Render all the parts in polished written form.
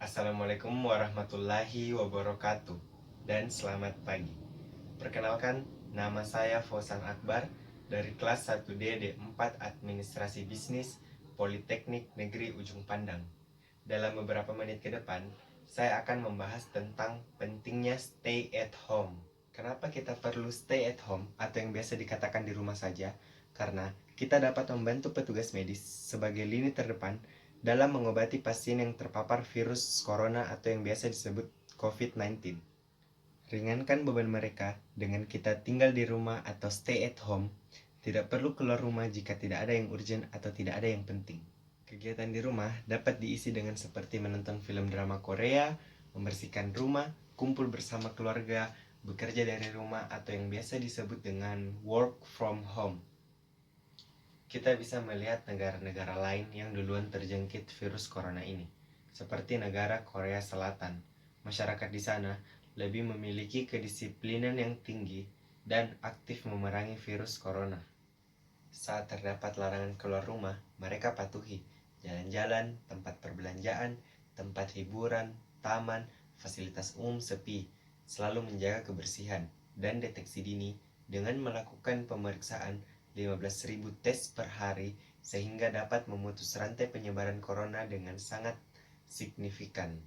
Assalamualaikum warahmatullahi wabarakatuh dan selamat pagi. Perkenalkan, nama saya Fauzan Akbar dari kelas 1D D4 Administrasi Bisnis Politeknik Negeri Ujung Pandang. Dalam beberapa menit ke depan, saya akan membahas tentang pentingnya stay at home. Kenapa kita perlu stay at home atau yang biasa dikatakan di rumah saja? Karena kita dapat membantu petugas medis sebagai lini terdepan dalam mengobati pasien yang terpapar virus corona atau yang biasa disebut COVID-19. Ringankan beban mereka dengan kita tinggal di rumah atau stay at home. Tidak perlu keluar rumah jika tidak ada yang urgent atau tidak ada yang penting. Kegiatan di rumah dapat diisi dengan seperti menonton film drama Korea, membersihkan rumah, kumpul bersama keluarga, bekerja dari rumah atau yang biasa disebut dengan work from home. Kita bisa melihat negara-negara lain yang duluan terjangkit virus corona ini, seperti negara Korea Selatan. Masyarakat di sana lebih memiliki kedisiplinan yang tinggi dan aktif memerangi virus corona. Saat terdapat larangan keluar rumah, mereka patuhi. Jalan-jalan, tempat perbelanjaan, tempat hiburan, taman, fasilitas umum sepi, selalu menjaga kebersihan dan deteksi dini dengan melakukan pemeriksaan 15.000 tes per hari sehingga dapat memutus rantai penyebaran corona dengan sangat signifikan.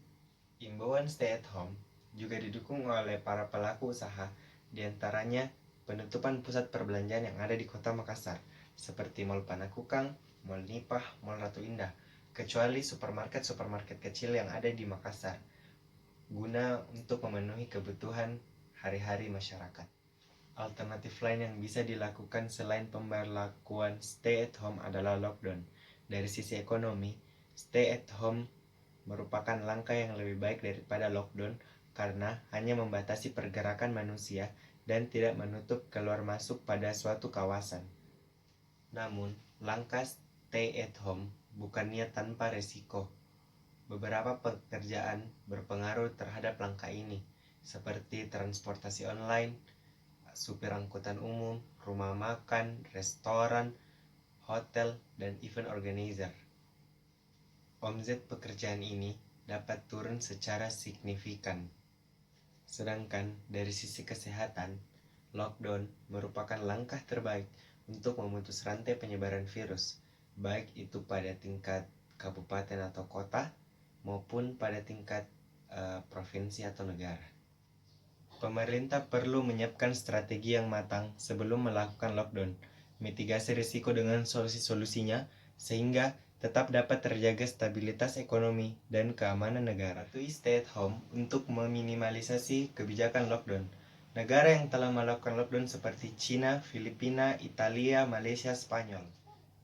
Imbauan stay at home juga didukung oleh para pelaku usaha, diantaranya penutupan pusat perbelanjaan yang ada di kota Makassar, seperti Mall Panakukang, Mall Nipah, Mall Ratu Indah, kecuali supermarket-supermarket kecil yang ada di Makassar, guna untuk memenuhi kebutuhan hari-hari masyarakat. Alternatif lain yang bisa dilakukan selain pemberlakuan stay at home adalah lockdown. Dari sisi ekonomi, stay at home merupakan langkah yang lebih baik daripada lockdown karena hanya membatasi pergerakan manusia dan tidak menutup keluar masuk pada suatu kawasan. Namun, langkah stay at home bukannya tanpa resiko. Beberapa pekerjaan berpengaruh terhadap langkah ini, seperti transportasi online, supir angkutan umum, rumah makan, restoran, hotel, dan event organizer. Omset pekerjaan ini dapat turun secara signifikan. Sedangkan dari sisi kesehatan, lockdown merupakan langkah terbaik untuk memutus rantai penyebaran virus, baik itu pada tingkat kabupaten atau kota maupun pada tingkat provinsi atau negara. Pemerintah perlu menyiapkan strategi yang matang sebelum melakukan lockdown, mitigasi risiko dengan solusi-solusinya, sehingga tetap dapat terjaga stabilitas ekonomi dan keamanan negara. Patuhi stay at home untuk meminimalisasi kebijakan lockdown. Negara yang telah melakukan lockdown seperti China, Filipina, Italia, Malaysia, Spanyol.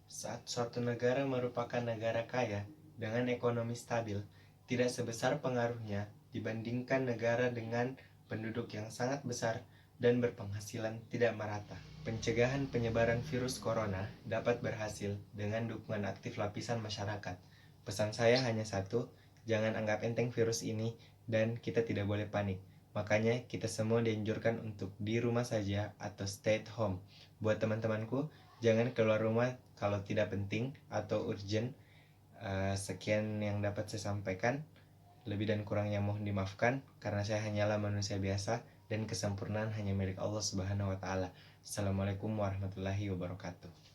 Saat suatu negara merupakan negara kaya dengan ekonomi stabil, tidak sebesar pengaruhnya dibandingkan negara dengan penduduk yang sangat besar dan berpenghasilan tidak merata. Pencegahan penyebaran virus corona dapat berhasil dengan dukungan aktif lapisan masyarakat. Pesan saya hanya satu, jangan anggap enteng virus ini dan kita tidak boleh panik. Makanya kita semua dianjurkan untuk di rumah saja atau stay at home. Buat teman-temanku, jangan keluar rumah kalau tidak penting atau urgent. Sekian yang dapat saya sampaikan. Lebih dan kurangnya mohon dimaafkan karena saya hanyalah manusia biasa dan kesempurnaan hanya milik Allah Subhanahu wa taala. Assalamualaikum warahmatullahi wabarakatuh.